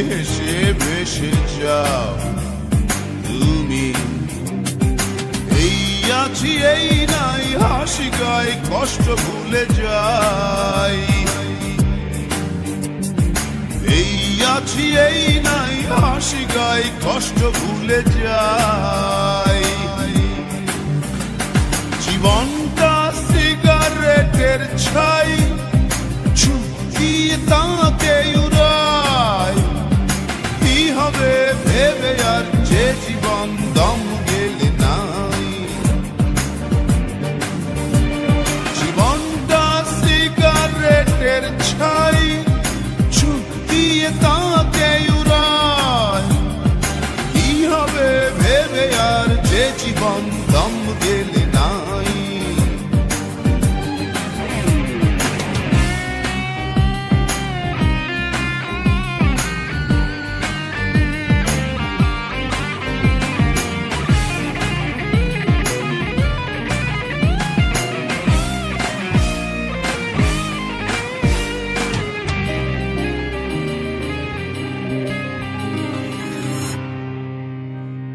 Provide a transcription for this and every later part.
হেসে ভেসে যাও তুমি। এই আছি এই নাই হাসি গাই কষ্ট ভুলে যাই। এই আছি এই নাই হাসি গাই কষ্ট ভুলে যাই। জীবনটা সিগারেটের ছাই ছুটিয়ে তাকে উড়াই। কি হবে ভেবে আর যে জীবন দম গেলে নাই। জীবনটা সিগারেটের ছাই ছুটিয়ে তাকে উড়াই। কি হবে ভেবে আর যে জীবন দম গেলে নাই।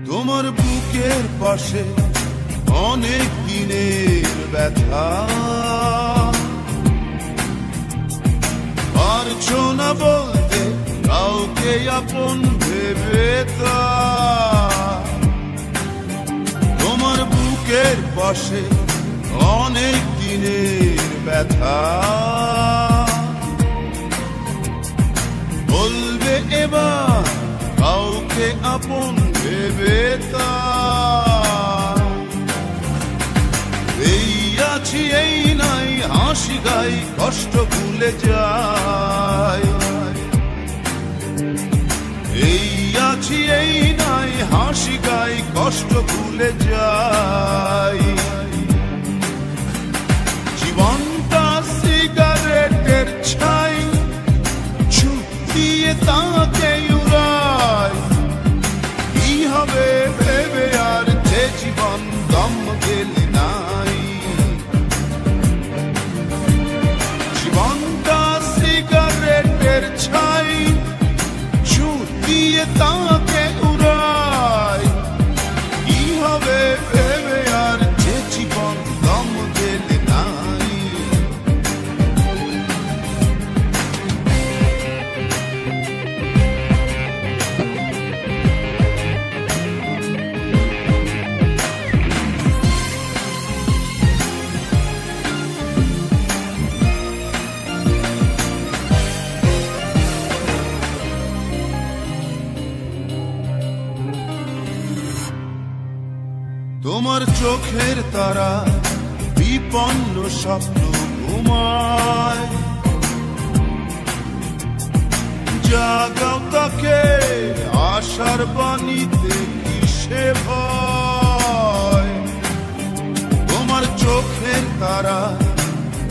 তোমার বুকের পাশে অনেক দিনের ব্যথা, পারছো না বলতে কাউকে আপন ভেবে তা। তোমার বুকের পাশে অনেক দিনের ব্যথা, বলবে এবার কাউকে আপন ভেবে তা। এই আছি এই নাই হাসি গাই কষ্ট ভুলে যাই। এই আছি এই নাই হাসি গাই কষ্ট ভুলে যাই। জীবনটা সিগারেটের ছাই ছুটিয়ে তাকে উড়াই। কি হবে ভেবে আর যে জীবন দম গেলে নাই। জীবনটা সিগারেটের ছাই ছুটিয়ে তাকে উড়াই। কি হবে ভেবে আর যে জীবন দম গেলে নাই। তোমার চোখের তারা বিপন্ন স্বপ্ন ঘুমায়। জাগাও তাকে আশার বাণীতে কিসে ভয়। তোমার চোখের তারা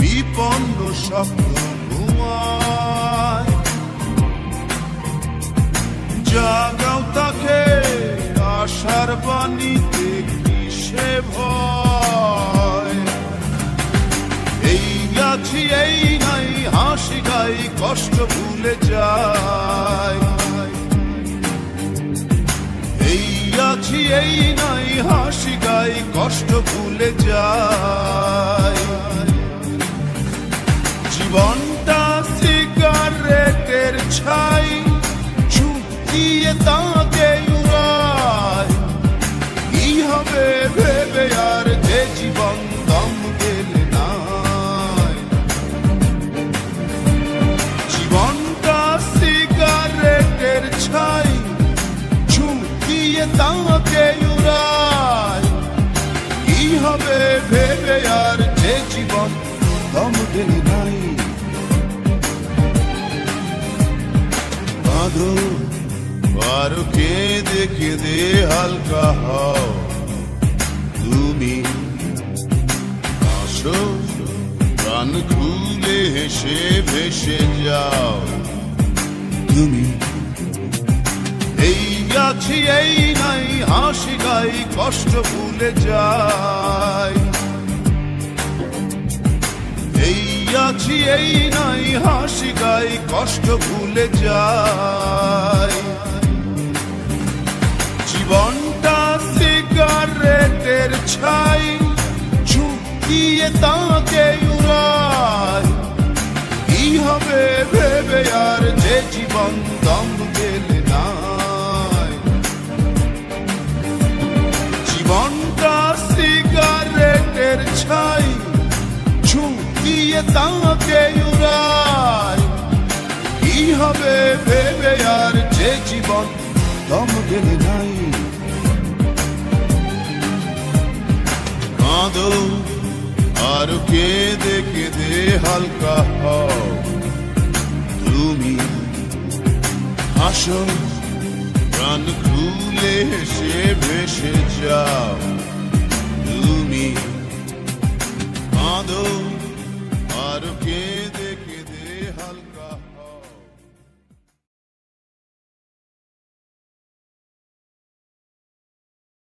বিপন্ন স্বপ্ন ঘুমায়। জাগাও তাকে আশার বাণীতে কিসে ভয়। এই আছি এই নাই হাসি গাই কষ্ট ভুলে যাই। এই আছি এই নাই হাসি গাই কষ্ট ভুলে যাই। জীবনটা সিগারেটের ছাই ছুটিয়ে তাকে উড়াই। কি হবে ভেবে আর যে জীবন দম গেলে নাই। জীবনটা সিগারেটের ছাই ছুটিয়ে তাকে উড়াই। কি হবে ভেবে আর যে জীবন দম গেলে নাই। বাঁধো পারো কেঁদে কেঁদে হালকা হও তুমি। আসো প্রাণ খুলে হেসে ভেসে যাও তুমি। এই আছি এই নাই হাসি গাই কষ্ট ভুলে যাই। এই আছি এই নাই হাসি গাই কষ্ট ভুলে যাই জীবনটা সিগারেটের ছাই ঝুঁকিয়ে তাকে উড়াই কি হবে ভেবে আর যে জীবন দম গেলে নাই জীবনটা সিগারেটের ছাই ঝুঁকিয়ে তাকে উড়াই কি হবে ভেবে আর যে জীবন দম গেলে নাই কাঁদো আর কেঁদে কেঁদে হালকা হও তুমি হাসো প্রাণ খুলে হেসে ভেসে যাও তুমি কাঁদো